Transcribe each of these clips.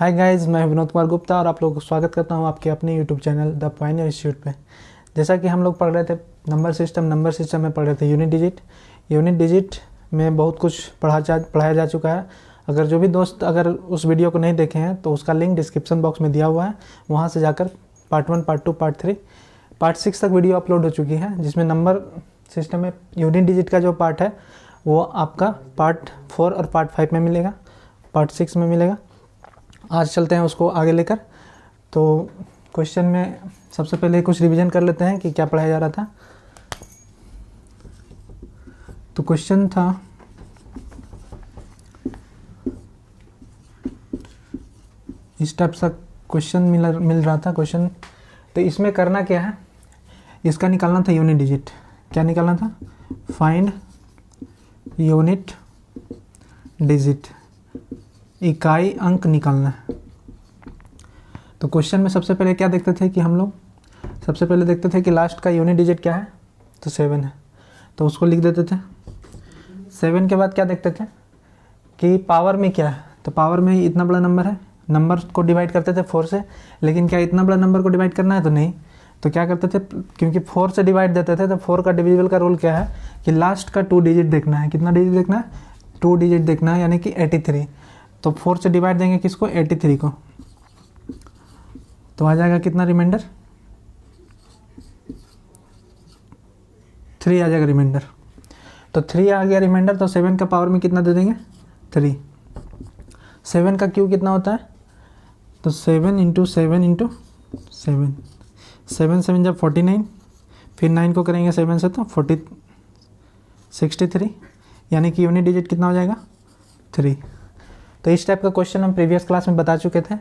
Hi guys, मैं विनोद कुमार गुप्ता और आप लोगों को स्वागत करता हूं आपके अपने YouTube channel the Pioneer institute पे। जैसा कि हम लोग पढ़ रहे थे नंबर सिस्टम में पढ़ रहे थे यूनिट डिजिट में बहुत कुछ पढ़ाया जा चुका है। अगर जो भी दोस्त अगर उस वीडियो को नहीं देखे हैं तो उसका लिंक डिस्क्रिप्शन बॉक्स में दिया हुआ है, वहाँ से जाकर पार्ट 1, पार्ट 2, पार्ट 3, पार्ट 6 तक वीडियो अपलोड हो चुकी है, जिसमें नंबर सिस्टम में यूनिट डिजिट का जो पार्ट है वो आपका पार्ट 4 और पार्ट 5 में मिलेगा, पार्ट 6 में मिलेगा। आज चलते हैं उसको आगे लेकर। तो क्वेश्चन में सबसे पहले कुछ रिवीजन कर लेते हैं कि क्या पढ़ाया जा रहा था। तो क्वेश्चन था इस टाइप सा क्वेश्चन मिल रहा था क्वेश्चन। तो इसमें करना क्या है, इसका निकालना था यूनिट डिजिट। क्या निकालना था? फाइंड यूनिट डिजिट, इकाई अंक निकालना है। तो क्वेश्चन में सबसे पहले क्या देखते थे कि हम लोग सबसे पहले देखते थे कि लास्ट का यूनिट डिजिट क्या है, तो 7 है, तो उसको लिख देते थे। 7 के बाद क्या देखते थे कि पावर में क्या है, तो पावर में इतना बड़ा नंबर है, नंबर को डिवाइड करते थे 4 से। लेकिन क्या इतना बड़ा नंबर को डिवाइड करना है? तो नहीं। तो क्या करते थे, क्योंकि 4 से डिवाइड देते थे, तो 4 का डिविजिबल का रूल क्या है कि लास्ट का 2 डिजिट देखना है। कितना डिजिट देखना है? 2 डिजिट देखना है, यानी कि 83। तो 4 से डिवाइड देंगे किसको? 83 को। तो आ जाएगा कितना रिमाइंडर? 3 आ जाएगा रिमाइंडर। तो 3 आ गया रिमाइंडर। तो 7 का पावर में कितना दे देंगे? 3। 7 का क्यू कितना होता है? तो 7 इंटू 7 इंटू 7, 7 7 जब 49, फिर 9 को करेंगे 7 से तो 63, यानी कि यूनिट डिजिट कितना हो जाएगा? 3। तो इस टाइप का क्वेश्चन हम प्रीवियस क्लास में बता चुके थे,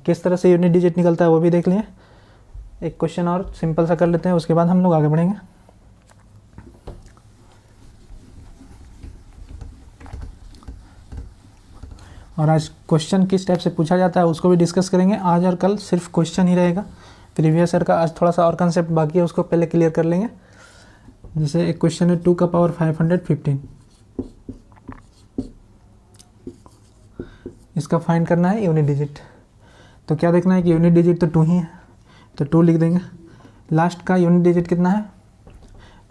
किस तरह से यूनिट डिजिट निकलता है वो भी देख लिए। एक क्वेश्चन और सिंपल सा कर लेते हैं, उसके बाद हम लोग आगे बढ़ेंगे। और आज क्वेश्चन किस टाइप से पूछा जाता है उसको भी डिस्कस करेंगे। आज और कल सिर्फ क्वेश्चन ही रहेगा, प्रीवियस ईयर का आज थोड़ा सा और कंसेप्ट बाकी है, उसको पहले क्लियर कर लेंगे। जैसे एक क्वेश्चन है 2 का पावर 515, इसका फाइंड करना है यूनिट डिजिट। तो क्या देखना है कि यूनिट डिजिट तो 2 ही है, तो 2 लिख देंगे। लास्ट का यूनिट डिजिट कितना है?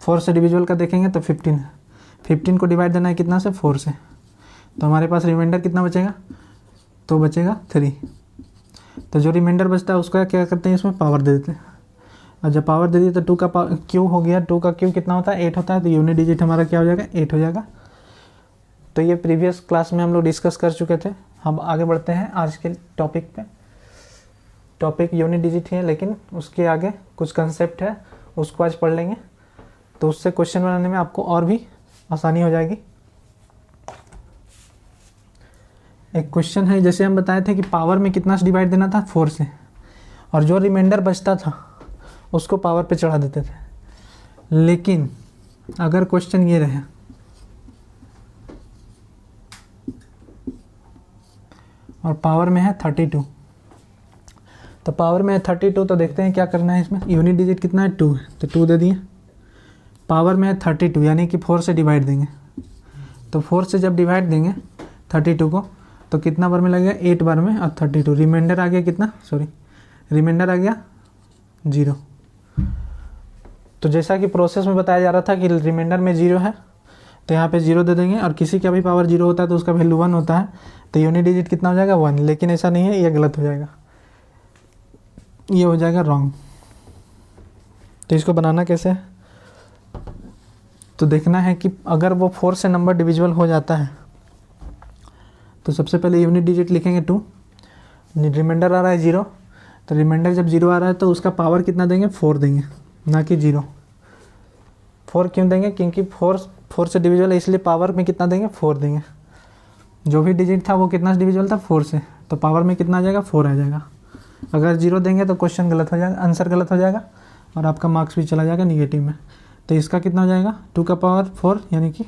4 से डिविजिबल का देखेंगे तो 15 है। 15 को डिवाइड देना है कितना से? 4 से। तो हमारे पास रिमाइंडर कितना बचेगा? तो बचेगा 3। तो जो रिमाइंडर बचता है उसका क्या करते हैं, इसमें पावर दे देते हैं। और जब पावर दे दिए तो 2 का क्यू हो गया। 2 का क्यू कितना होता है? 8 होता है। तो यूनिट डिजिट हमारा क्या हो जाएगा? 8 हो जाएगा। तो ये प्रीवियस क्लास में हम लोग डिस्कस कर चुके थे। हम आगे बढ़ते हैं आज के टॉपिक पे। टॉपिक यूनिट डिजिट है, लेकिन उसके आगे कुछ कंसेप्ट है, उसको आज पढ़ लेंगे। तो उससे क्वेश्चन बनाने में आपको और भी आसानी हो जाएगी। एक क्वेश्चन है, जैसे हम बताए थे कि पावर में कितना से डिवाइड देना था? 4 से, और जो रिमाइंडर बचता था उसको पावर पे चढ़ा देते थे। लेकिन अगर क्वेश्चन ये रहे और पावर में है 32, तो पावर में है 32, तो देखते हैं क्या करना है इसमें। यूनिट डिजिट कितना है? 2 है, तो 2 दे दिए। पावर में है 32, यानी कि 4 से डिवाइड देंगे। तो 4 से जब डिवाइड देंगे 32 को, तो कितना बार में लगेगा? 8 बार में। और 32 रिमाइंडर आ गया कितना? रिमाइंडर आ गया 0। तो जैसा कि प्रोसेस में बताया जा रहा था कि रिमाइंडर में 0 है, तो यहाँ पे 0 दे देंगे। और किसी का भी पावर 0 होता है तो उसका वैल्यू 1 होता है, तो यूनिट डिजिट कितना हो जाएगा? 1। लेकिन ऐसा नहीं है, ये गलत हो जाएगा, ये हो जाएगा रॉन्ग। तो इसको बनाना कैसे है, तो देखना है कि अगर वो 4 से नंबर डिविजिबल हो जाता है तो सबसे पहले यूनिट डिजिट लिखेंगे 2, रिमाइंडर आ रहा है 0, तो रिमाइंडर जब 0 आ रहा है तो उसका पावर कितना देंगे? 4 देंगे, ना कि 0। 4 क्यों देंगे? क्योंकि 4 से डिविजिबल है, इसलिए पावर में कितना देंगे? 4 देंगे। जो भी डिजिट था वो कितना से डिविजिबल था? 4 से, तो पावर में कितना आ जाएगा? 4 आ जाएगा। अगर 0 देंगे तो क्वेश्चन गलत हो जाएगा, आंसर गलत हो जाएगा, और आपका मार्क्स भी चला जाएगा निगेटिव में। तो इसका कितना हो जाएगा? 2 का पावर 4, यानी कि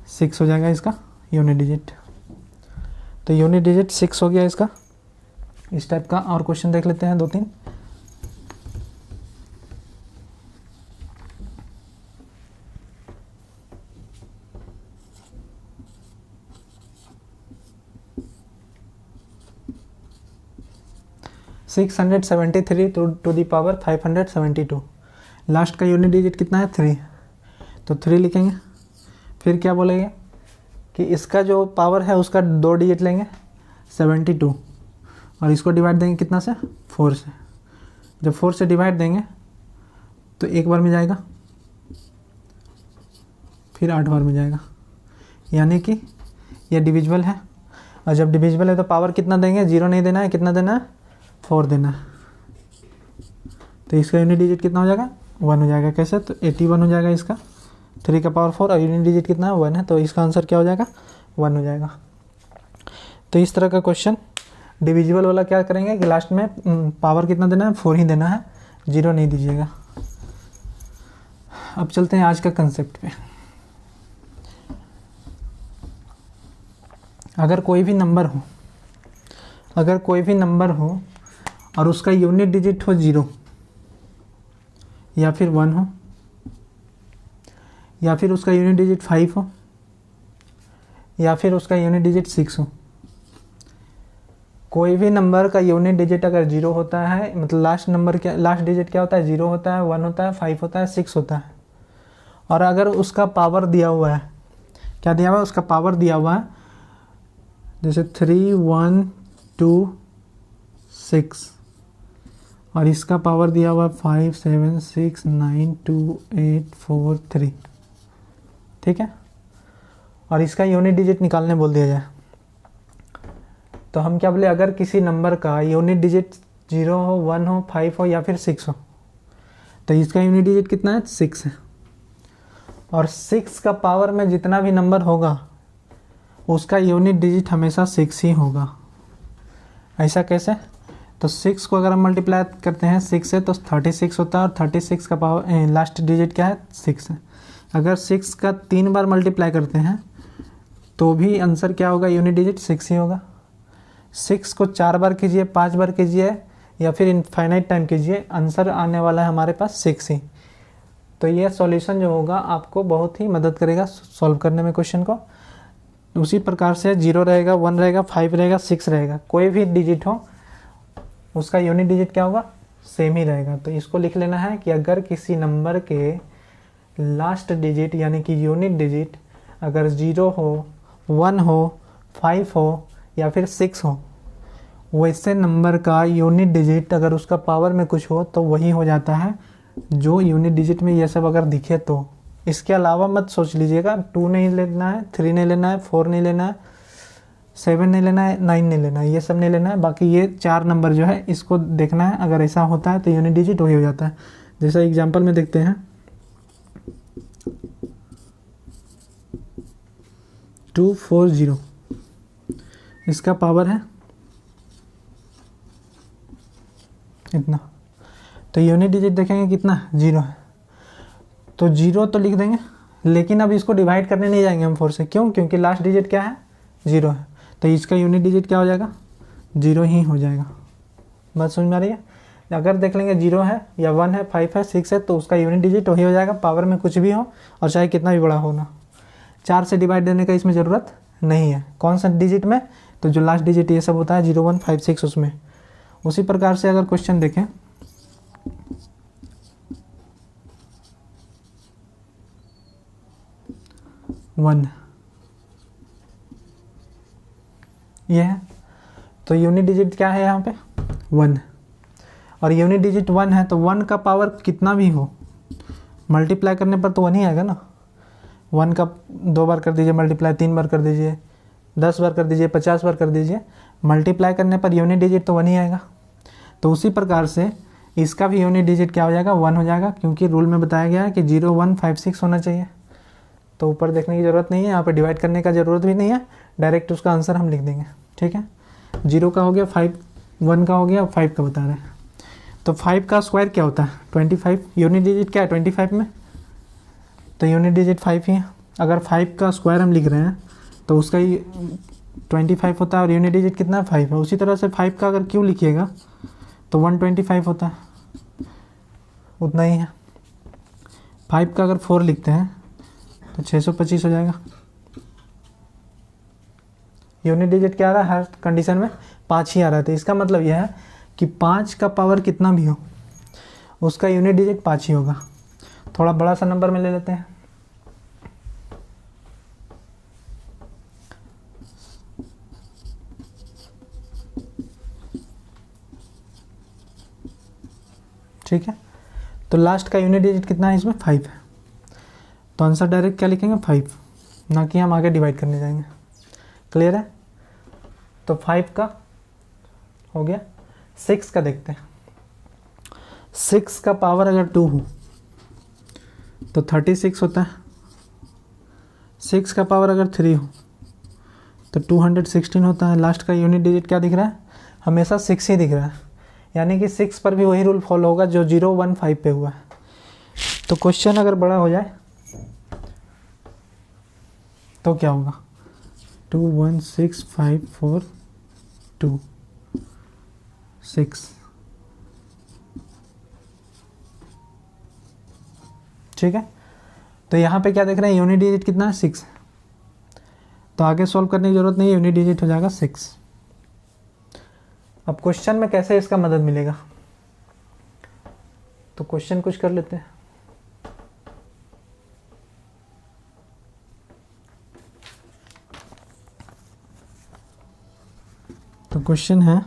6 हो जाएगा इसका यूनिट डिजिट। तो यूनिट डिजिट 6 हो गया इसका। इस टाइप का और क्वेश्चन देख लेते हैं 2-3। 673 टू दी पावर 572। लास्ट का यूनिट डिजिट कितना है 3, तो 3 लिखेंगे। फिर क्या बोलेंगे कि इसका जो पावर है उसका 2 डिजिट लेंगे 72 और इसको डिवाइड देंगे कितना से 4 से। जब 4 से डिवाइड देंगे तो एक बार में जाएगा, फिर 8 बार में जाएगा, यानी कि यह डिविजिबल है। और जब डिविजिबल है तो पावर कितना देंगे, 0 नहीं देना है, कितना देना है 4 देना है। तो इसका यूनिट डिजिट कितना हो जाएगा 1 हो जाएगा। कैसे, तो 81 हो जाएगा इसका, 3 का पावर 4 और यूनिट डिजिट कितना है 1 है, तो इसका आंसर क्या हो जाएगा 1 हो जाएगा। तो इस तरह का क्वेश्चन डिविजिबल वाला क्या करेंगे कि लास्ट में पावर कितना देना है 4 ही देना है, 0 नहीं दीजिएगा। अब चलते हैं आज का कंसेप्ट पे। अगर कोई भी नंबर हो और उसका यूनिट डिजिट हो 0 या फिर 1 हो या फिर उसका यूनिट डिजिट 5 हो या फिर उसका यूनिट डिजिट 6 हो, कोई भी नंबर का यूनिट डिजिट अगर 0 होता है, मतलब लास्ट डिजिट क्या होता है 0 होता है, 1 होता है, 5 होता है, 6 होता है, और अगर उसका पावर दिया हुआ है, क्या दिया हुआ है, उसका पावर दिया हुआ है जैसे 3 1 2 6 और इसका पावर दिया हुआ 5 7 6 9 2 8 4 3, ठीक है, और इसका यूनिट डिजिट निकालने बोल दिया जाए, तो हम क्या बोले, अगर किसी नंबर का यूनिट डिजिट 0 हो, 1 हो, 5 हो या फिर 6 हो, तो इसका यूनिट डिजिट कितना है 6 है। और 6 का पावर में जितना भी नंबर होगा उसका यूनिट डिजिट हमेशा 6 ही होगा। ऐसा कैसे, तो 6 को अगर हम मल्टीप्लाई करते हैं 6 से तो 36 होता है, और 36 का पावर लास्ट डिजिट क्या है 6 है। अगर 6 का 3 बार मल्टीप्लाई करते हैं तो भी आंसर क्या होगा, यूनिट डिजिट 6 ही होगा। 6 को 4 बार कीजिए, 5 बार कीजिए या फिर इनफाइनाइट टाइम कीजिए, आंसर आने वाला है हमारे पास 6 ही। तो ये सॉल्यूशन जो होगा आपको बहुत ही मदद करेगा सॉल्व करने में क्वेश्चन को। उसी प्रकार से 0 रहेगा, 1 रहेगा, 5 रहेगा, 6 रहेगा, कोई भी डिजिट हो उसका यूनिट डिजिट क्या होगा सेम ही रहेगा। तो इसको लिख लेना है कि अगर किसी नंबर के लास्ट डिजिट यानी कि यूनिट डिजिट अगर 0 हो, 1 हो, 5 हो या फिर 6 हो, वैसे नंबर का यूनिट डिजिट अगर उसका पावर में कुछ हो तो वही हो जाता है जो यूनिट डिजिट में ये सब अगर दिखे तो। इसके अलावा मत सोच लीजिएगा, 2 नहीं लेना है, 3 नहीं लेना है, 4 नहीं लेना है, 7 नहीं लेना है, 9 नहीं लेना है, ये सब नहीं लेना है। बाकी ये 4 नंबर जो है इसको देखना है, अगर ऐसा होता है तो यूनिट डिजिट वही हो जाता है। जैसा एग्जांपल में देखते हैं 240, इसका पावर है इतना, तो यूनिट डिजिट देखेंगे कितना 0 है, तो 0 तो लिख देंगे, लेकिन अब इसको डिवाइड करने नहीं जाएंगे हम 4 से। क्यों, क्योंकि लास्ट डिजिट क्या है 0 है, तो इसका यूनिट डिजिट क्या हो जाएगा 0 ही हो जाएगा। बात समझ में आ रही है। अगर देख लेंगे 0 है या 1 है, 5 है, 6 है, तो उसका यूनिट डिजिट वही हो जाएगा, पावर में कुछ भी हो और चाहे कितना भी बड़ा हो ना। 4 से डिवाइड देने का इसमें ज़रूरत नहीं है। कौन सा डिजिट में, तो जो लास्ट डिजिट ये सब होता है 0 1 5 6 उसमें। उसी प्रकार से अगर क्वेश्चन देखें 1 ये है, तो यूनिट डिजिट क्या है यहाँ पे 1, और यूनिट डिजिट 1 है तो 1 का पावर कितना भी हो मल्टीप्लाई करने पर तो 1 ही आएगा ना। 1 का 2 बार कर दीजिए मल्टीप्लाई, 3 बार कर दीजिए, 10 बार कर दीजिए, 50 बार कर दीजिए, मल्टीप्लाई करने पर यूनिट डिजिट तो 1 ही आएगा। तो उसी प्रकार से इसका भी यूनिट डिजिट क्या हो जाएगा 1 हो जाएगा, क्योंकि रूल में बताया गया है कि 0 1 5 6 होना चाहिए। तो ऊपर देखने की ज़रूरत नहीं है, यहाँ पे डिवाइड करने का ज़रूरत भी नहीं है, डायरेक्ट उसका आंसर हम लिख देंगे। ठीक है, 0 का हो गया, 1 का हो गया, 5 का बता रहे हैं। तो 5 का स्क्वायर क्या होता है 25, यूनिट डिजिट क्या है 25 में, तो यूनिट डिजिट 5 ही है। अगर 5 का स्क्वायर हम लिख रहे हैं तो उसका ही 25 होता है और यूनिट डिजिट कितना है 5 है। उसी तरह से 5 का अगर क्यों लिखिएगा तो 125 होता है, उतना ही है। 5 का अगर 4 लिखते हैं तो 625 हो जाएगा। यूनिट डिजिट क्या आ रहा है हर कंडीशन में 5 ही आ रहा है। तो इसका मतलब यह है कि 5 का पावर कितना भी हो उसका यूनिट डिजिट 5 ही होगा। थोड़ा बड़ा सा नंबर में ले लेते हैं। ठीक है, तो लास्ट का यूनिट डिजिट कितना है इसमें 5 है, तो आंसर डायरेक्ट क्या लिखेंगे 5, ना कि हम आगे डिवाइड करने जाएंगे। क्लियर है? तो 5 का हो गया। 6 का देखते हैं। 6 का पावर अगर 2 हो तो 36 होता है। 6 का पावर अगर 3 हो तो 216 होता है। लास्ट का यूनिट डिजिट क्या दिख रहा है? हमेशा 6 ही दिख रहा है, यानी कि 6 पर भी वही रूल फॉलो होगा जो 0, 1, 5 पे हुआ है। तो क्वेश्चन अगर बड़ा हो जाए तो क्या होगा? 2, 1, 6, 5, 4, 2, 6। ठीक है, तो यहाँ पे क्या देख रहे हैं? यूनिट डिजिट कितना है? 6। तो आगे सॉल्व करने की जरूरत नहीं है, यूनिट डिजिट हो जाएगा 6। अब क्वेश्चन में कैसे इसका मदद मिलेगा, तो क्वेश्चन कुछ कर लेते हैं। तो क्वेश्चन है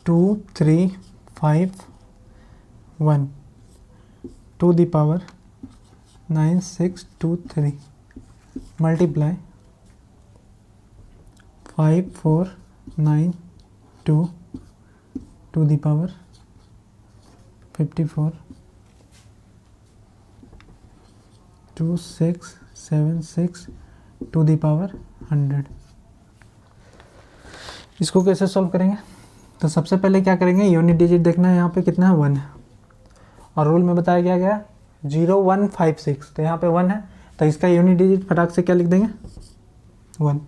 2, 3, 5, 1 to the power 9, 6, 2, 3 multiply 5, 4, 9, 2 to the power 54, 2, 6, 7, 6 to the power 100। इसको कैसे सॉल्व करेंगे? तो सबसे पहले क्या करेंगे? यूनिट डिजिट देखना है, यहाँ पे कितना है? 1 है, और रूल में बताया गया 0, 1, 5, 6, तो यहाँ पे 1 है, तो इसका यूनिट डिजिट फटाक से क्या लिख देंगे? 1।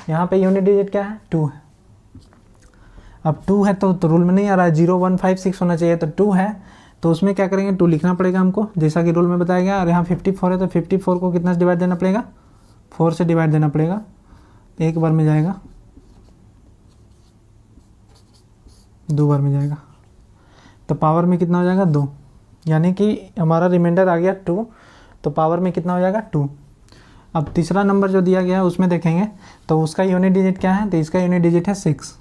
यहाँ पे यूनिट डिजिट क्या है? 2 है। अब 2 है तो रूल में नहीं आ रहा है 0, 1, 5, 6 होना चाहिए, तो 2 है तो उसमें क्या करेंगे? 2 लिखना पड़ेगा हमको, जैसा कि रूल में बताया गया। और यहाँ 54 है तो 54 को कितना से डिवाइड देना पड़ेगा? 4 से डिवाइड देना पड़ेगा, एक बार में जाएगा, 2 बार में जाएगा, तो पावर में कितना हो जाएगा? 2, यानी कि हमारा रिमाइंडर आ गया 2, तो पावर में कितना हो जाएगा? 2। अब तीसरा नंबर जो दिया गया है उसमें देखेंगे तो उसका यूनिट डिजिट क्या है? तो इसका यूनिट डिजिट है 6।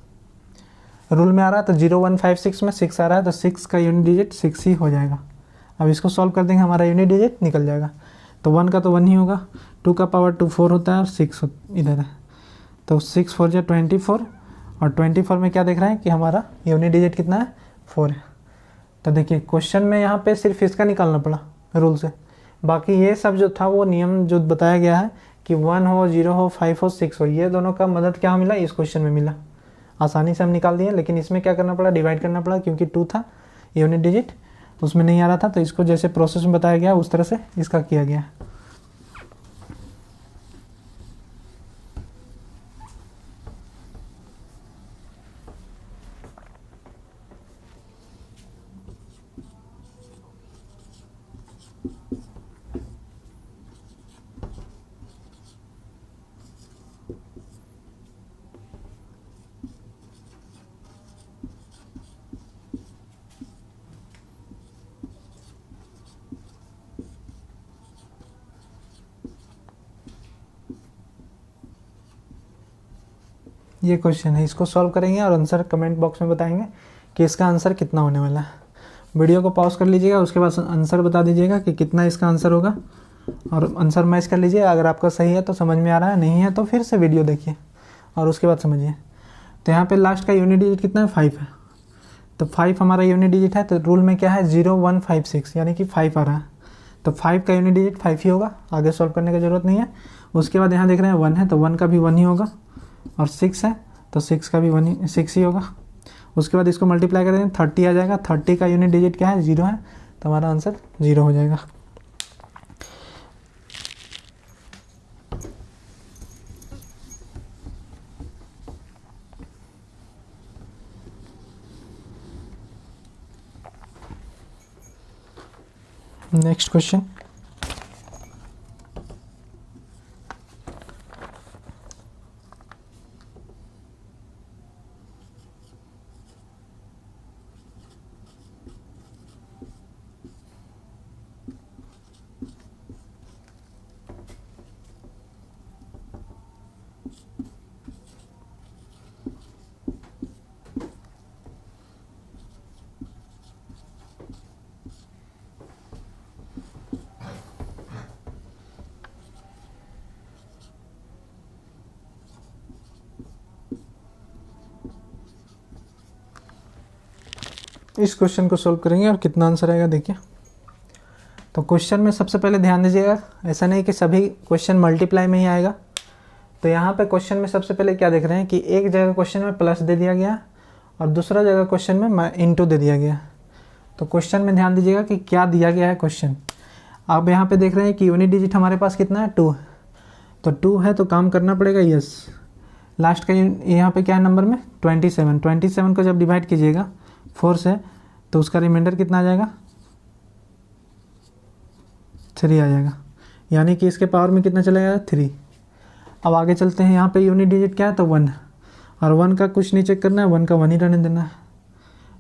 रूल में आ रहा है तो 0, 1, 5, 6 में 6 आ रहा है, तो 6 का यूनिट डिजिट 6 ही हो जाएगा। अब इसको सॉल्व कर देंगे, हमारा यूनिट डिजिट निकल जाएगा। तो 1 का तो 1 ही होगा, 2 का पावर 2 4 होता है, और 6 इधर है, तो 6 4 24, और 24 में क्या देख रहे हैं कि हमारा यूनिट डिजिट कितना है? 4 है। तो देखिए क्वेश्चन में यहाँ पे सिर्फ इसका निकालना पड़ा रूल से, बाकी ये सब जो था वो नियम जो बताया गया है कि 1 हो, 0 हो, 5 हो, 6 हो, ये दोनों का मदद क्या मिला? इस क्वेश्चन में मिला, आसानी से हम निकाल दिए। लेकिन इसमें क्या करना पड़ा? डिवाइड करना पड़ा, क्योंकि 2 था यूनिट डिजिट, उसमें नहीं आ रहा था, तो इसको जैसे प्रोसेस में बताया गया उस तरह से इसका किया गया। ये क्वेश्चन है, इसको सॉल्व करेंगे और आंसर कमेंट बॉक्स में बताएंगे कि इसका आंसर कितना होने वाला है। वीडियो को पॉज कर लीजिएगा, उसके बाद आंसर बता दीजिएगा कि कितना इसका आंसर होगा, और आंसर मैच कर लीजिए। अगर आपका सही है तो समझ में आ रहा है, नहीं है तो फिर से वीडियो देखिए और उसके बाद समझिए। तो यहाँ पे लास्ट का यूनिट डिजिट कितना है? 5 है, तो 5 हमारा यूनिट डिजिट है, तो रूल में क्या है? 0, 1, 5, 6, यानी कि 5 आ रहा है, तो 5 का यूनिट डिजिट 5 ही होगा, आगे सॉल्व करने की ज़रूरत नहीं है। उसके बाद यहाँ देख रहे हैं 1 है, तो 1 का भी 1 ही होगा, और 6 है तो 6 का भी 6 ही होगा। उसके बाद इसको मल्टीप्लाई करेंगे 30 आ जाएगा, 30 का यूनिट डिजिट क्या है? 0 है, तो हमारा आंसर 0 हो जाएगा। Next question. इस क्वेश्चन को सॉल्व करेंगे और कितना आंसर आएगा देखिए। तो क्वेश्चन में सबसे पहले ध्यान दीजिएगा, ऐसा नहीं कि सभी क्वेश्चन मल्टीप्लाई में ही आएगा। तो यहाँ पे क्वेश्चन में सबसे पहले क्या देख रहे हैं कि एक जगह क्वेश्चन में प्लस दे दिया गया और दूसरा जगह क्वेश्चन में इनटू दे दिया गया। तो क्वेश्चन में ध्यान दीजिएगा कि क्या दिया गया है क्वेश्चन। अब यहाँ पे देख रहे हैं कि यूनिट डिजिट हमारे पास कितना है, 2 है। तो 2 है तो काम करना पड़ेगा यस। लास्ट का यहाँ पे क्या है नंबर में 27। 27 को जब डिवाइड कीजिएगा 4 से तो उसका रिमाइंडर कितना आ जाएगा, 3 आ जाएगा। यानी कि इसके पावर में कितना चलेगा, 3। अब आगे चलते हैं। यहाँ पे यूनिट डिजिट क्या है तो 1, और 1 का कुछ नहीं चेक करना है, 1 का 1 ही रहने देना है।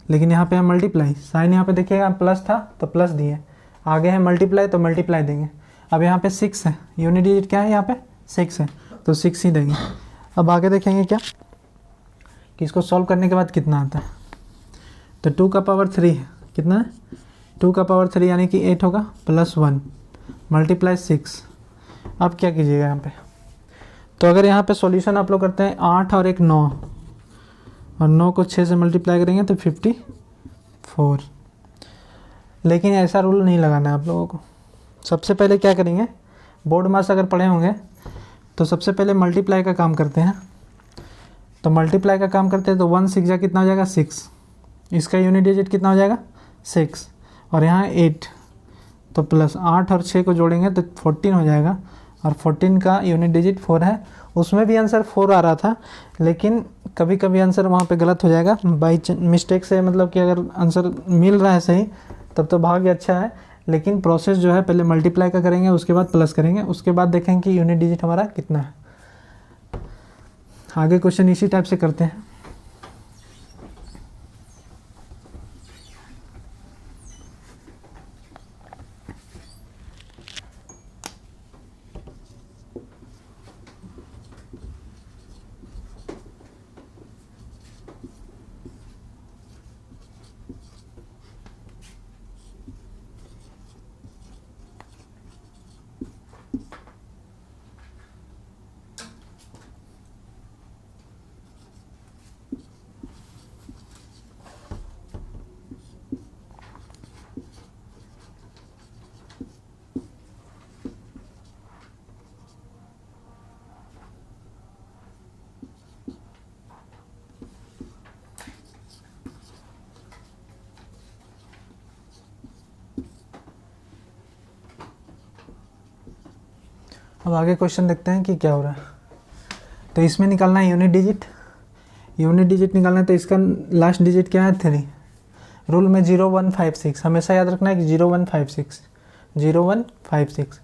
लेकिन यहाँ पे है मल्टीप्लाई, साइन यहाँ पे देखिएगा प्लस था तो प्लस दिए, आगे है मल्टीप्लाई तो मल्टीप्लाई देंगे। अब यहाँ पे 6 है, यूनिट डिजिट क्या है यहाँ पे 6 है तो 6 ही देंगे। अब आगे देखेंगे क्या कि इसको सॉल्व करने के बाद कितना आता है। तो 2 का पावर 3 है, कितना है 2 का पावर 3 यानी कि 8 होगा, प्लस 1 मल्टीप्लाई 6। अब क्या कीजिएगा यहाँ पे, तो अगर यहाँ पे सॉल्यूशन आप लोग करते हैं 8 और एक 9, और 9 को 6 से मल्टीप्लाई करेंगे तो 54। लेकिन ऐसा रूल नहीं लगाना है आप लोगों को। सबसे पहले क्या करेंगे, बोर्ड मास अगर पढ़े होंगे तो सबसे पहले मल्टीप्लाई का काम करते हैं। तो मल्टीप्लाई का काम करते हैं तो 1 6 कितना हो जाएगा 6, इसका यूनिट डिजिट कितना हो जाएगा 6, और यहाँ 8 तो प्लस 8 और 6 को जोड़ेंगे तो 14 हो जाएगा, और 14 का यूनिट डिजिट 4 है। उसमें भी आंसर 4 आ रहा था, लेकिन कभी कभी आंसर वहाँ पे गलत हो जाएगा बाई मिस्टेक से। मतलब कि अगर आंसर मिल रहा है सही तब तो भाग्य अच्छा है, लेकिन प्रोसेस जो है पहले मल्टीप्लाई का करेंगे, उसके बाद प्लस करेंगे, उसके बाद देखेंगे कि यूनिट डिजिट हमारा कितना है। आगे क्वेश्चन इसी टाइप से करते हैं। अब आगे क्वेश्चन देखते हैं कि क्या हो रहा है। तो इसमें निकालना है यूनिट डिजिट, यूनिट डिजिट निकालना है तो इसका लास्ट डिजिट क्या है 3। रूल में 0156 हमेशा याद रखना है कि 0156 0156।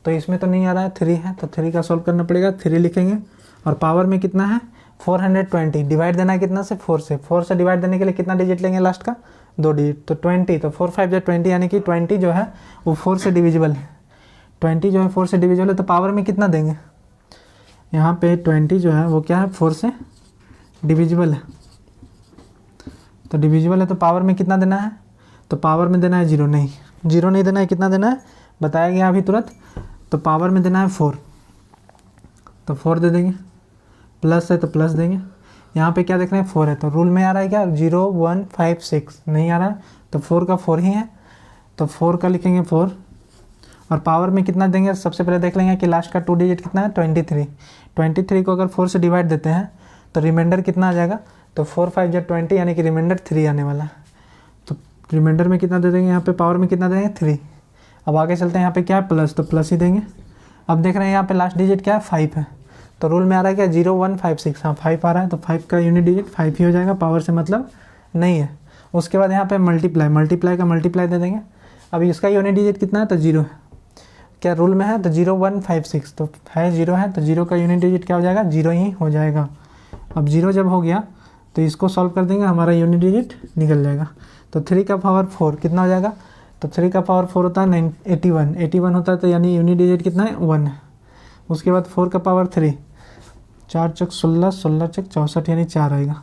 तो इसमें तो नहीं आ रहा है, 3 है तो 3 का सॉल्व करना पड़ेगा। 3 लिखेंगे और पावर में कितना है 420, डिवाइड देना है कितना से 4 से। 4 से डिवाइड देने के लिए कितना डिजिट लेंगे लास्ट का 2 डिजिट, तो 20। तो 4 5 20 यानी कि 20 जो है वो 4 से डिविजिबल है। 20 जो है 4 से डिविजिबल है तो पावर में कितना देंगे, यहाँ पे 20 जो है वो क्या है 4 से डिविजिबल है। तो डिविजिबल है तो पावर में कितना देना है, तो पावर में देना है 0 नहीं देना है। कितना देना है बताया गया अभी तुरंत, तो पावर में देना है 4, तो 4 दे देंगे। प्लस है तो प्लस देंगे। यहाँ पे क्या देख रहे हैं 4 है तो रूल में आ रहा है क्या 0156 नहीं आ रहा है, तो 4 का 4 ही है तो 4 का लिखेंगे 4, और पावर में कितना देंगे सबसे पहले देख लेंगे कि लास्ट का 2 डिजिट कितना है 23। 23 को अगर 4 से डिवाइड देते हैं तो रिमाइंडर कितना आ जाएगा, तो 4 5 या 20 यानी कि रिमाइंडर 3 आने वाला है। तो रिमाइंडर में कितना दे देंगे, यहाँ पे पावर में कितना देंगे 3। अब आगे चलते हैं, यहाँ पे क्या है प्लस, तो प्लस ही देंगे। अब देख रहे हैं यहाँ पे लास्ट डिजिट क्या है 5 है, तो रूल में आ रहा है क्या 0156, हाँ 5 आ रहा है तो 5 का यूनिट डिजिट 5 ही हो जाएगा, पावर से मतलब नहीं है। उसके बाद यहाँ पे मल्टीप्लाई का मल्टीप्लाई दे देंगे। अभी इसका यूनिट डिजिट कितना है, तो 0 है। क्या रूल में है, तो 0156, तो है 0 है, तो 0 का यूनिट डिजिट क्या हो जाएगा, 0 ही हो जाएगा। अब 0 जब हो गया तो इसको सॉल्व कर देंगे, हमारा यूनिट डिजिट निकल जाएगा। तो 3 का पावर 4 कितना हो जाएगा, तो 3 का पावर 4 होता है 81 होता है, तो यानी यूनिट डिजिट कितना है, 1 है। उसके बाद 4 का पावर 3, 4 चौक 16, 16 चौक 64, यानी 4 आएगा।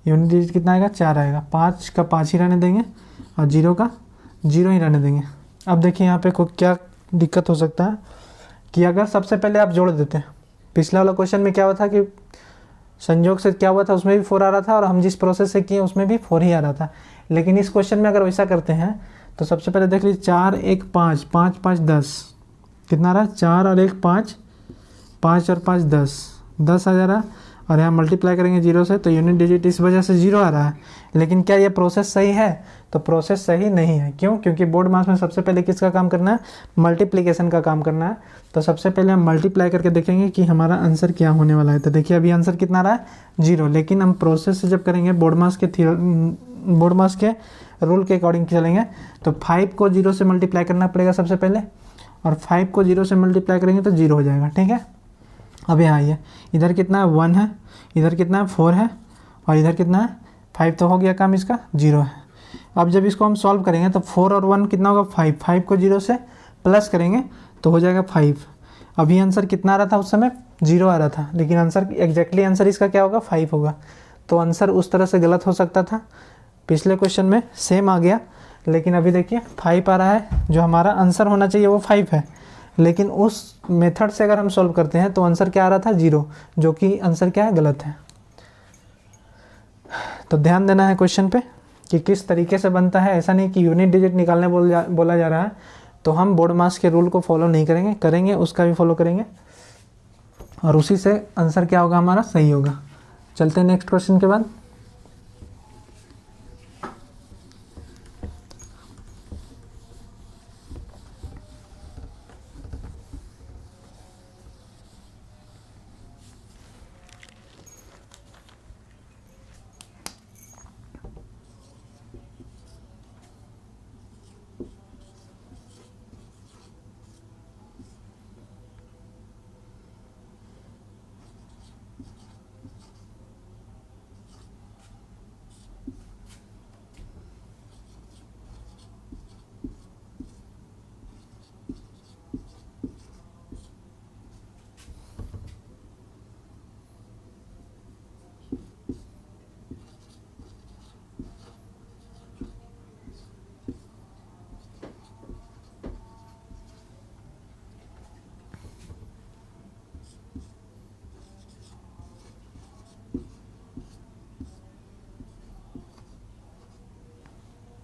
यूनिट डिजिट कितना आएगा, 4 आएगा। 5 का 5 ही रहने देंगे और 0 का 0 ही रहने देंगे। अब देखिए यहाँ पे क्या दिक्कत हो सकता है कि अगर सबसे पहले आप जोड़ देते हैं, पिछला वाला क्वेश्चन में क्या हुआ था कि संयोग से क्या हुआ था, उसमें भी 4 आ रहा था और हम जिस प्रोसेस से किए उसमें भी 4 ही आ रहा था। लेकिन इस क्वेश्चन में अगर वैसा करते हैं तो सबसे पहले देख लीजिए 4 1 5, 5 5 10, कितना आ रहा है, 4 और 1 5, 5 और 5 10, 10 आ जा रहा है। और यहाँ मल्टीप्लाई करेंगे 0 से, तो यूनिट डिजिट इस वजह से 0 आ रहा है। लेकिन क्या ये प्रोसेस सही है, तो प्रोसेस सही नहीं है। क्यों, क्योंकि बोर्ड मास में सबसे पहले किसका काम करना है, मल्टीप्लिकेशन का काम करना है। तो सबसे पहले हम मल्टीप्लाई करके देखेंगे कि हमारा आंसर क्या होने वाला है। तो देखिए अभी आंसर कितना आ रहा है, 0। लेकिन हम प्रोसेस से जब करेंगे बोर्ड मास के रूल के अकॉर्डिंग चलेंगे, तो 5 को 0 से मल्टीप्लाई करना पड़ेगा सबसे पहले, और 5 को 0 से मल्टीप्लाई करेंगे तो 0 हो जाएगा। ठीक है, अब यहाँ आइए, इधर कितना है, 1 है, इधर कितना है, 4 है, और इधर कितना है, 5। तो हो गया काम इसका, 0 है। अब जब इसको हम सॉल्व करेंगे तो 4 और 1 कितना होगा, 5। 5 को 0 से प्लस करेंगे तो हो जाएगा 5। अभी आंसर कितना आ रहा था, उस समय 0 आ रहा था, लेकिन आंसर एग्जैक्टली आंसर इसका क्या होगा, 5 होगा। तो आंसर उस तरह से गलत हो सकता था। पिछले क्वेश्चन में सेम आ गया, लेकिन अभी देखिए 5 आ रहा है, जो हमारा आंसर होना चाहिए वो 5 है। लेकिन उस मेथड से अगर हम सॉल्व करते हैं तो आंसर क्या आ रहा था, 0, जो कि आंसर क्या है, गलत है। तो ध्यान देना है क्वेश्चन पे कि किस तरीके से बनता है। ऐसा नहीं कि यूनिट डिजिट निकालने बोला जा रहा है तो हम बोर्ड मास के रूल को फॉलो नहीं करेंगे उसका भी फॉलो करेंगे, और उसी से आंसर क्या होगा, हमारा सही होगा। चलते हैं नेक्स्ट क्वेश्चन के बाद।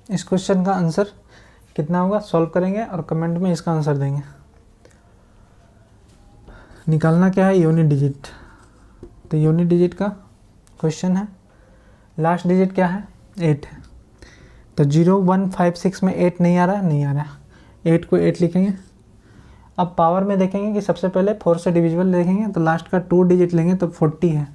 इस क्वेश्चन का आंसर कितना होगा, सॉल्व करेंगे और कमेंट में इसका आंसर देंगे। निकालना क्या है, यूनिट डिजिट। तो यूनिट डिजिट का क्वेश्चन है, लास्ट डिजिट क्या है, 8 है। तो 0156 में 8 नहीं आ रहा, 8 को 8 लिखेंगे। अब पावर में देखेंगे कि सबसे पहले 4 से डिविजिबल देखेंगे, तो लास्ट का 2 डिजिट लेंगे तो 40 है।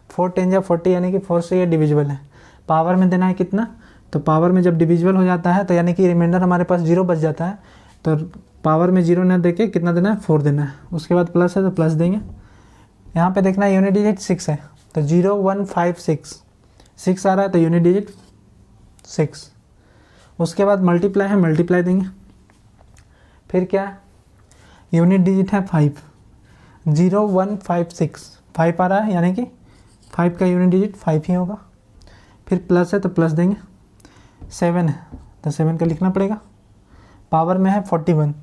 4 10 जा 40, यानी कि 4 से ये डिविजिबल है। पावर में देना है कितना, तो पावर में जब डिविजिबल हो जाता है तो यानी कि रिमाइंडर हमारे पास 0 बच जाता है, तो पावर में 0 ना देके कितना देना है, 4 देना है। उसके बाद प्लस है तो प्लस देंगे। यहाँ पे देखना है यूनिट डिजिट 6 है, तो 0156 6 आ रहा है, तो यूनिट डिजिट 6। उसके बाद मल्टीप्लाई है, मल्टीप्लाई देंगे। फिर क्या, यूनिट डिजिट है 5, 0156 5 आ रहा है, यानी कि 5 का यूनिट डिजिट 5 ही होगा। फिर प्लस है तो प्लस देंगे। 7 है तो 7 का लिखना पड़ेगा। पावर में है 41,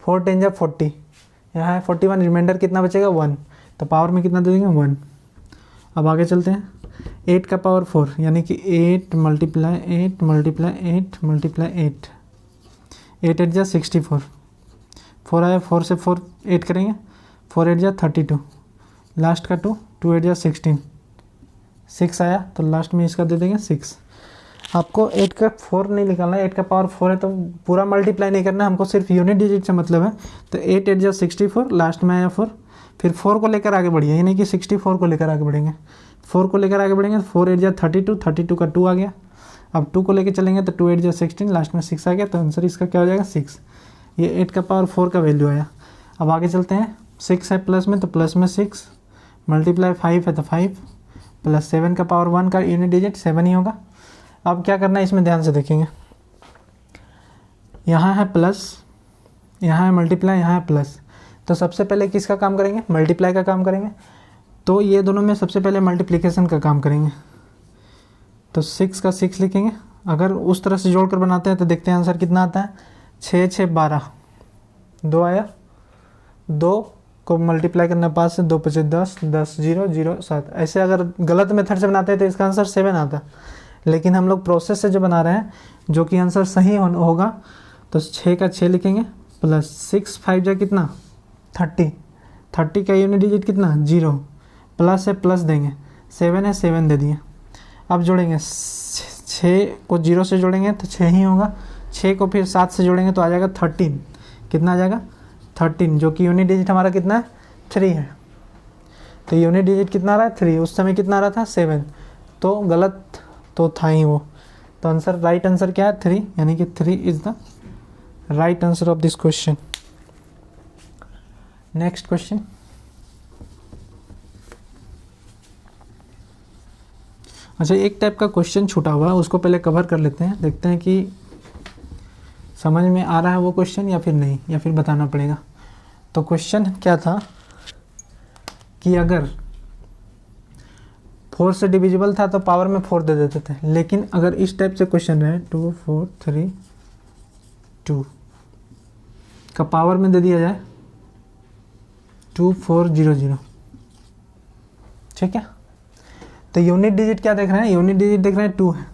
4 10 जा 40, यहाँ है 41, रिमाइंडर कितना बचेगा, 1, तो पावर में कितना दे देंगे, 1। अब आगे चलते हैं, 8 का पावर 4, यानी कि 8 मल्टीप्लाई 8 मल्टीप्लाई 8 मल्टीप्लाई 8, 8 8 जा 64, 4 आया, 4 से 4 8 करेंगे, 4 8 जा 32, लास्ट का 2 2 8 जा 16, 6 आया, तो लास्ट में इसका दे देंगे 6। आपको 8 का 4 नहीं निकालना है, 8 का पावर 4 है तो पूरा मल्टीप्लाई नहीं करना, हमको सिर्फ यूनिट डिजिट से मतलब है। तो 8 8 जा 64, लास्ट में आया 4, फिर 4 को लेकर आगे बढ़िए, यानी कि 64 को लेकर आगे बढ़ेंगे। 4 को लेकर आगे बढ़ेंगे, 4 8 जा 32, 32 का 2 आ गया, अब 2 को लेके चलेंगे तो 2 8 जो 16, लास्ट में 6 आ गया, तो आंसर इसका क्या हो जाएगा 6। ये 8 का पावर 4 का वैल्यू आया। अब आगे चलते हैं, 6 है प्लस में तो प्लस में 6, मल्टीप्लाई 5 है तो 5, प्लस 7 का पावर 1 का यूनिट डिजिट 7 ही होगा। अब क्या करना है इसमें ध्यान से देखेंगे, यहाँ है प्लस, यहाँ है मल्टीप्लाई, यहाँ है प्लस, तो सबसे पहले किसका काम करेंगे, मल्टीप्लाई का काम करेंगे। तो ये दोनों में सबसे पहले मल्टीप्लिकेशन का काम करेंगे, तो 6 का 6 लिखेंगे। अगर उस तरह से जोड़कर बनाते हैं तो देखते हैं आंसर कितना आता है, 6 6 12, 2 आया, 2 को मल्टीप्लाई करना 5 से, 2 5 10, 10 0 0 7। ऐसे अगर गलत मेथड से बनाते हैं तो इसका आंसर 7 आता, लेकिन हम लोग प्रोसेस से जो बना रहे हैं जो कि आंसर सही होगा, तो 6 का 6 लिखेंगे, प्लस 6 5 जा कितना 30, 30 का यूनिट डिजिट कितना 0, प्लस है प्लस देंगे, 7 है 7 दे दिए। अब जोड़ेंगे, 6 को 0 से जोड़ेंगे तो 6 ही होगा, 6 को फिर 7 से जोड़ेंगे तो आ जाएगा 13, कितना आ जाएगा 13, जो कि यूनिट डिजिट हमारा कितना है 3 है। तो यूनिट डिजिट कितना आ रहा है 3, उस समय कितना आ रहा था 7, तो गलत तो था ही वो। तो आंसर, राइट आंसर क्या है 3, यानी कि 3 is the right answer of this question. Next question, अच्छा एक टाइप का क्वेश्चन छूटा हुआ है, उसको पहले कवर कर लेते हैं, देखते हैं कि समझ में आ रहा है वो क्वेश्चन या फिर नहीं, या फिर बताना पड़ेगा। तो क्वेश्चन क्या था कि अगर 4 से डिविजिबल था तो पावर में 4 दे देते थे, लेकिन अगर इस टाइप से क्वेश्चन रहे 2 4 3 2 का पावर में दे दिया जाए 2 4 0 0, ठीक है। तो यूनिट डिजिट क्या देख रहे हैं, यूनिट डिजिट देख रहे हैं 2 है,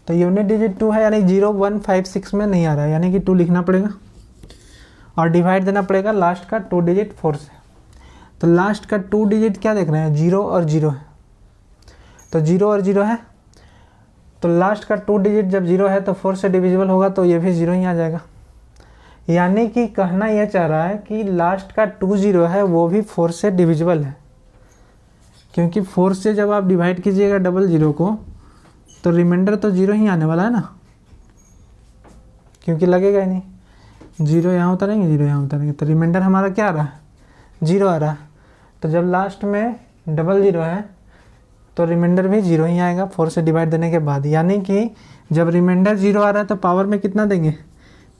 तो यूनिट डिजिट 2 है, यानी 0 1 5 6 में नहीं आ रहा है, यानी कि 2 लिखना पड़ेगा और डिवाइड देना पड़ेगा लास्ट का 2 डिजिट 4 से। तो लास्ट का 2 डिजिट क्या देख रहे हैं 0 और 0 है, तो 0 और 0 है, तो लास्ट का 2 डिजिट जब 0 है तो 4 से डिविजिबल होगा, तो ये भी 0 ही आ जाएगा। यानी कि कहना यह चाह रहा है कि लास्ट का 2 0 है वो भी 4 से डिविजिबल है, क्योंकि 4 से जब आप डिवाइड कीजिएगा डबल 0 को तो रिमाइंडर तो 0 ही आने वाला है ना, क्योंकि लगेगा ही नहीं, 0 यहाँ उतरेंगे 0 यहाँ उतरेंगे, तो रिमाइंडर हमारा क्या आ रहा है 0 आ रहा है। तो जब लास्ट में डबल 0 है तो रिमाइंडर भी 0 ही आएगा 4 से डिवाइड देने के बाद। यानी कि जब रिमाइंडर 0 आ रहा है तो पावर में कितना देंगे,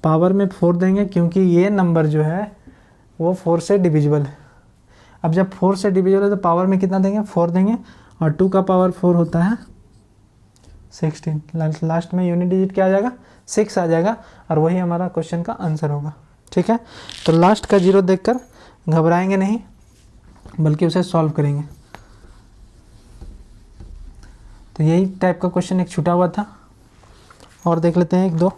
पावर में 4 देंगे, क्योंकि ये नंबर जो है वो 4 से डिविजिबल है। अब जब 4 से डिविजिबल है तो पावर में कितना देंगे 4 देंगे, और 2 का पावर 4 होता है 16, लास्ट में यूनिट डिजिट क्या आ जाएगा 6 आ जाएगा, और वही हमारा क्वेश्चन का आंसर होगा, ठीक है। तो लास्ट का 0 देखकर घबराएंगे नहीं, बल्कि उसे सॉल्व करेंगे। तो यही टाइप का क्वेश्चन एक छूटा हुआ था, और देख लेते हैं एक दो।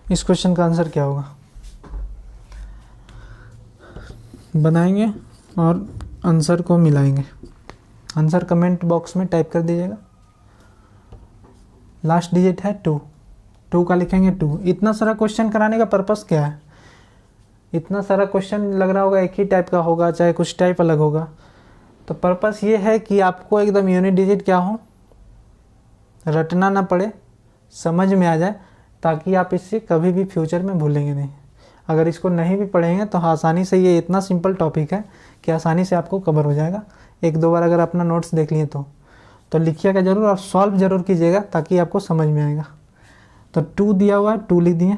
इस क्वेश्चन का आंसर क्या होगा, बनाएंगे और आंसर को मिलाएंगे। आंसर कमेंट बॉक्स में टाइप कर दीजिएगा। लास्ट डिजिट है 2, 2 का लिखेंगे 2। इतना सारा क्वेश्चन कराने का पर्पस क्या है, इतना सारा क्वेश्चन लग रहा होगा एक ही टाइप का होगा, चाहे कुछ टाइप अलग होगा। तो पर्पस ये है कि आपको एकदम यूनिट डिजिट क्या हो, रटना ना पड़े, समझ में आ जाए, ताकि आप इससे कभी भी फ्यूचर में भूलेंगे नहीं। अगर इसको नहीं भी पढ़ेंगे तो आसानी से, ये इतना सिंपल टॉपिक है कि आसानी से आपको कवर हो जाएगा। एक दो बार अगर अपना नोट्स देख लिए तो लिखिएगा ज़रूर और सॉल्व ज़रूर कीजिएगा, ताकि आपको समझ में आएगा। तो 2 दिया हुआ है, 2 लिख दिए।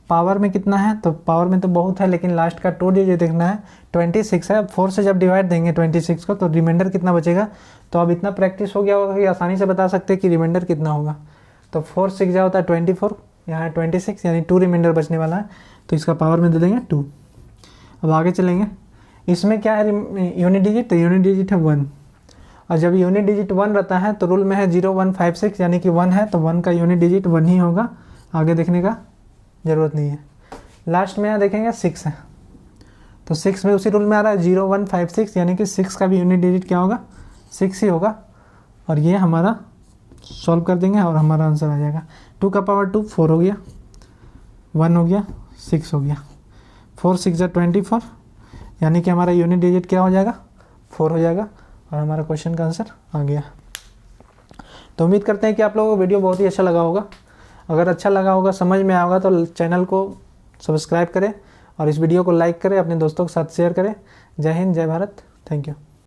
पावर में कितना है, तो पावर में तो बहुत है, लेकिन लास्ट का 2 डिजिट देखना है। 26 है, 4 से जब डिवाइड देंगे 26 को तो रिमाइंडर कितना बचेगा। तो अब इतना प्रैक्टिस हो गया होगा कि आसानी से बता सकते हैं कि रिमाइंडर कितना होगा। तो 4 6 होता है 24, यहाँ है 26, यानी 2 रिमाइंडर बचने वाला है, तो इसका पावर में दे देंगे 2। अब आगे चलेंगे, इसमें क्या है यूनिट डिजिट, तो यूनिट डिजिट है 1, और जब यूनिट डिजिट 1 रहता है तो रूल में है 0 1 5 6, यानी कि 1 है तो 1 का यूनिट डिजिट 1 ही होगा, आगे देखने का ज़रूरत नहीं है। लास्ट में यहाँ देखेंगे 6 है, तो 6 में उसी रूल में आ रहा है 0 1 5 6, यानी कि 6 का भी यूनिट डिजिट क्या होगा, 6 ही होगा, और ये हमारा सॉल्व कर देंगे और हमारा आंसर आ जाएगा 2 का पावर 2 4 हो गया, 1 हो गया, 6 हो गया, 4 6 24, यानी कि हमारा यूनिट डिजिट क्या हो जाएगा, 4 हो जाएगा, और हमारा क्वेश्चन का आंसर आ गया। तो उम्मीद करते हैं कि आप लोगों को वीडियो बहुत ही अच्छा लगा होगा। अगर अच्छा लगा होगा, समझ में आया होगा, तो चैनल को सब्सक्राइब करें और इस वीडियो को लाइक करें, अपने दोस्तों के साथ शेयर करें। जय हिंद, जय भारत, थैंक यू।